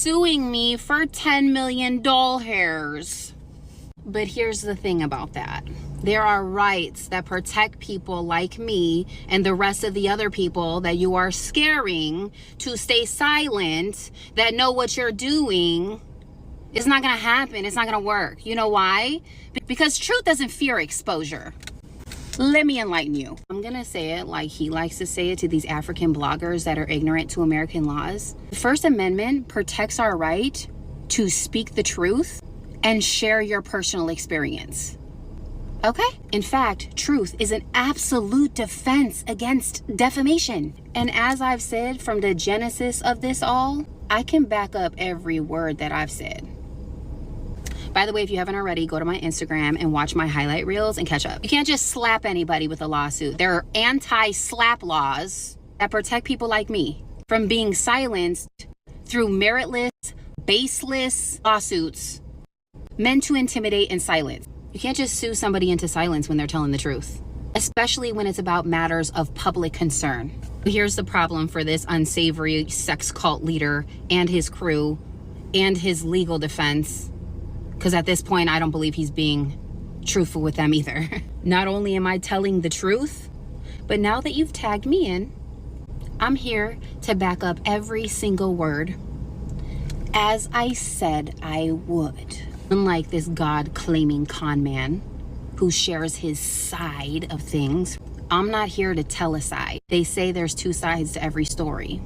suing me for 10 million doll hairs. But here's the thing about that. There are rights that protect people like me and the rest of the other people that you are scaring to stay silent, that know what you're doing. It's not going to happen. It's not going to work. You know why? Because truth doesn't fear exposure. Let me enlighten you. I'm going to say it like he likes to say it to these African bloggers that are ignorant to American laws. The First Amendment protects our right to speak the truth and share your personal experience. Okay? In fact, truth is an absolute defense against defamation. And as I've said from the genesis of this all, I can back up every word that I've said. By the way, if you haven't already, go to my Instagram and watch my highlight reels and catch up. You can't just slap anybody with a lawsuit. There are anti-slap laws that protect people like me from being silenced through meritless, baseless lawsuits meant to intimidate and silence. You can't just sue somebody into silence when they're telling the truth, especially when it's about matters of public concern. Here's the problem for this unsavory sex cult leader and his crew and his legal defense, because at this point, I don't believe he's being truthful with them either. Not only am I telling the truth, but now that you've tagged me in, I'm here to back up every single word as I said I would. Unlike this God-claiming con man who shares his side of things, I'm not here to tell a side. They say there's two sides to every story.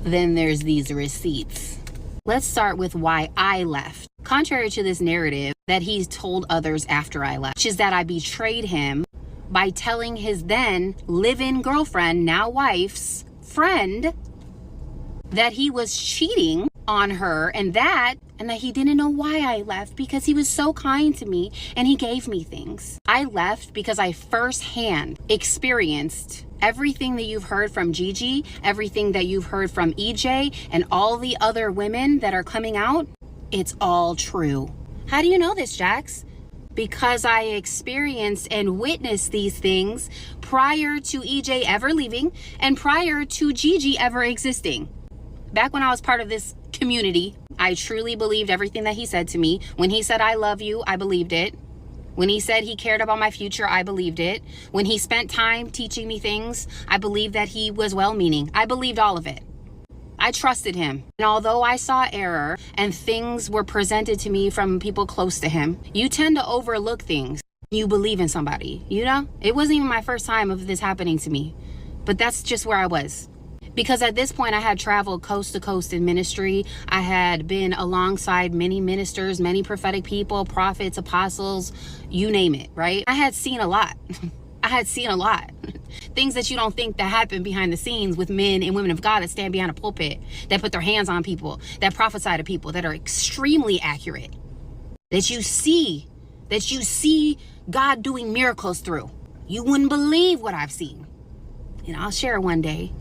Then there's these receipts. Let's start with why I left. Contrary to this narrative that he's told others after I left, which is that I betrayed him by telling his then live-in girlfriend, now wife's friend, that he was cheating on her and that he didn't know why I left because he was so kind to me and he gave me things. I left because I firsthand experienced everything that you've heard from Gigi, everything that you've heard from EJ and all the other women that are coming out. It's all true. How do you know this, Jax? Because I experienced and witnessed these things prior to EJ ever leaving and prior to Gigi ever existing. Back when I was part of this community, I truly believed everything that he said to me. When he said, I love you, I believed it. When he said he cared about my future, I believed it. When he spent time teaching me things, I believed that he was well-meaning. I believed all of it. I trusted him. And although I saw error and things were presented to me from people close to him, you tend to overlook things. You believe in somebody, you know? It wasn't even my first time of this happening to me, but that's just where I was. Because at this point, I had traveled coast to coast in ministry. I had been alongside many ministers, many prophetic people, prophets, apostles, you name it, right? I had seen a lot. I had seen a lot. Things that you don't think that happen behind the scenes with men and women of God that stand behind a pulpit, that put their hands on people, that prophesy to people, that are extremely accurate. That you see God doing miracles through. You wouldn't believe what I've seen. And I'll share one day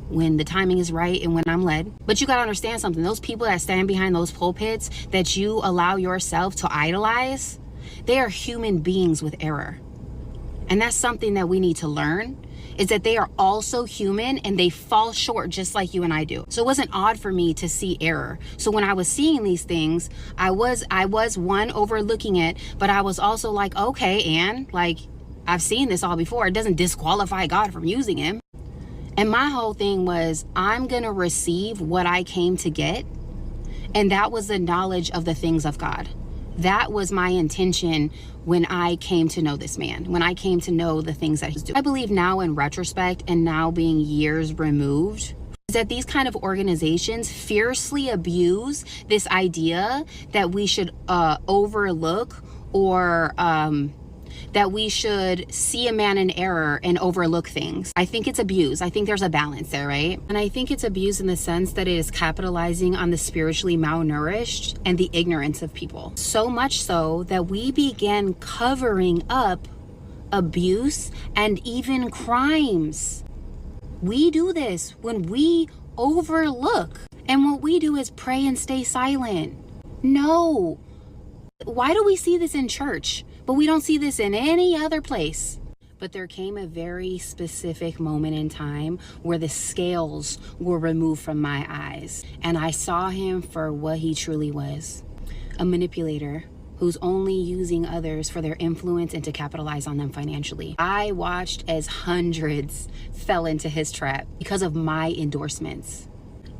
when the timing is right and when I'm led. But you gotta understand something. Those people that stand behind those pulpits that you allow yourself to idolize, they are human beings with error. And that's something that we need to learn, is that they are also human and they fall short just like you and I do. So it wasn't odd for me to see error. So when I was seeing these things, I was one, overlooking it, but I was also like, okay, Ann, like, I've seen this all before. It doesn't disqualify God from using him. And my whole thing was, I'm going to receive what I came to get. And that was the knowledge of the things of God. That was my intention when I came to know this man, when I came to know the things that he's doing. I believe now in retrospect and now being years removed, is that these kind of organizations fiercely abuse this idea that we should overlook or that we should see a man in error and overlook things. I think it's abuse. I think there's a balance there, right? And I think it's abuse in the sense that it is capitalizing on the spiritually malnourished and the ignorance of people. So much so that we began covering up abuse and even crimes. We do this when we overlook. And what we do is pray and stay silent. No. Why do we see this in church, but we don't see this in any other place? But there came a very specific moment in time where the scales were removed from my eyes, and I saw him for what he truly was, a manipulator who's only using others for their influence and to capitalize on them financially. I watched as hundreds fell into his trap because of my endorsements,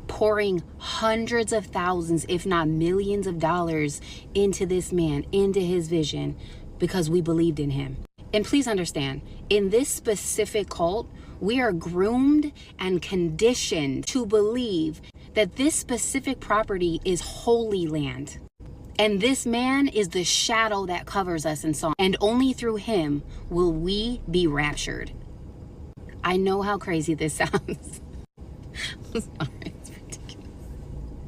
pouring hundreds of thousands, if not millions of dollars into this man, into his vision, because we believed in him. And please understand, in this specific cult, we are groomed and conditioned to believe that this specific property is holy land. And this man is the shadow that covers us in song. And only through him will we be raptured. I know how crazy this sounds. I'm sorry, it's ridiculous.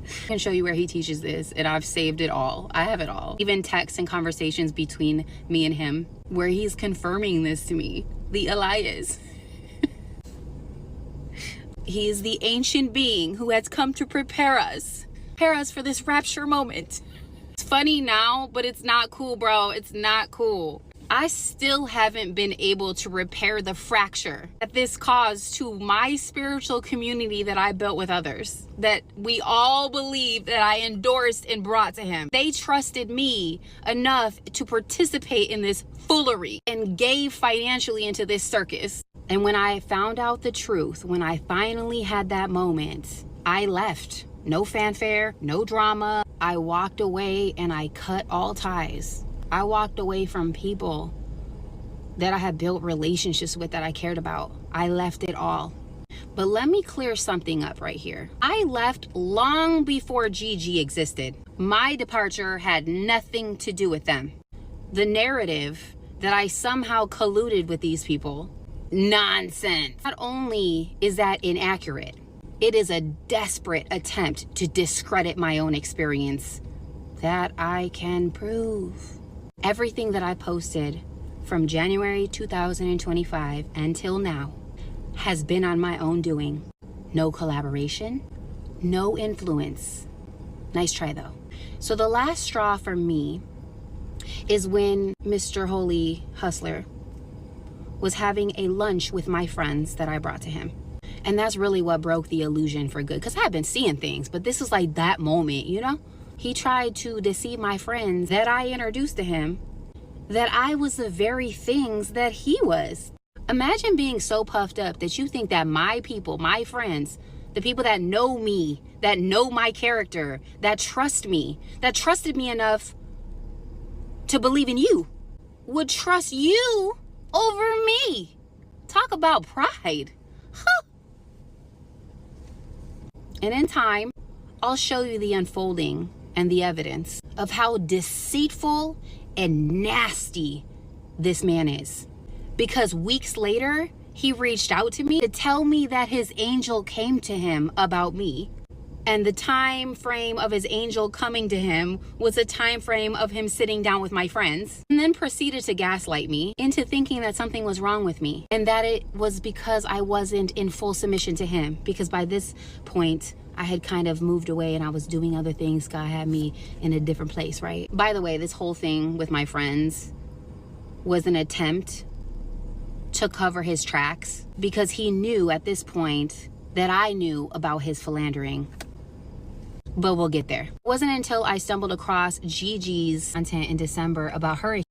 I can show you where he teaches this, and I've saved it all. I have it all. Even texts and conversations between me and him where he's confirming this to me. The Elias. He is the ancient being who has come to prepare us for this rapture moment. It's funny now, but it's not cool, bro. It's not cool. I still haven't been able to repair the fracture that this caused to my spiritual community that I built with others, that we all believed that I endorsed and brought to him. They trusted me enough to participate in this foolery and gave financially into this circus. And when I found out the truth, when I finally had that moment, I left. No fanfare, no drama. I walked away and I cut all ties. I walked away from people that I had built relationships with that I cared about. I left it all. But let me clear something up right here. I left long before Gigi existed. My departure had nothing to do with them. The narrative that I somehow colluded with these people, nonsense. Not only is that inaccurate, it is a desperate attempt to discredit my own experience that I can prove. Everything that I posted from January 2025 until now has been on my own doing. No collaboration, no influence. Nice try though. So the last straw for me is when Mr. Holy Hustler was having a lunch with my friends that I brought to him. And that's really what broke the illusion for good, because I've been seeing things, but this is like that moment, you know? He tried to deceive my friends that I introduced to him, that I was the very things that he was. Imagine being so puffed up that you think that my people, my friends, the people that know me, that know my character, that trust me, that trusted me enough to believe in you, would trust you over me. Talk about pride. Huh. And in time, I'll show you the unfolding and the evidence of how deceitful and nasty this man is. Because weeks later, he reached out to me to tell me that his angel came to him about me. And the time frame of his angel coming to him was a time frame of him sitting down with my friends, and then proceeded to gaslight me into thinking that something was wrong with me, and that it was because I wasn't in full submission to him, because by this point I had kind of moved away and I was doing other things. God had me in a different place, right? By the way, this whole thing with my friends was an attempt to cover his tracks, because he knew at this point that I knew about his philandering. But we'll get there. It wasn't until I stumbled across Gigi's content in December about her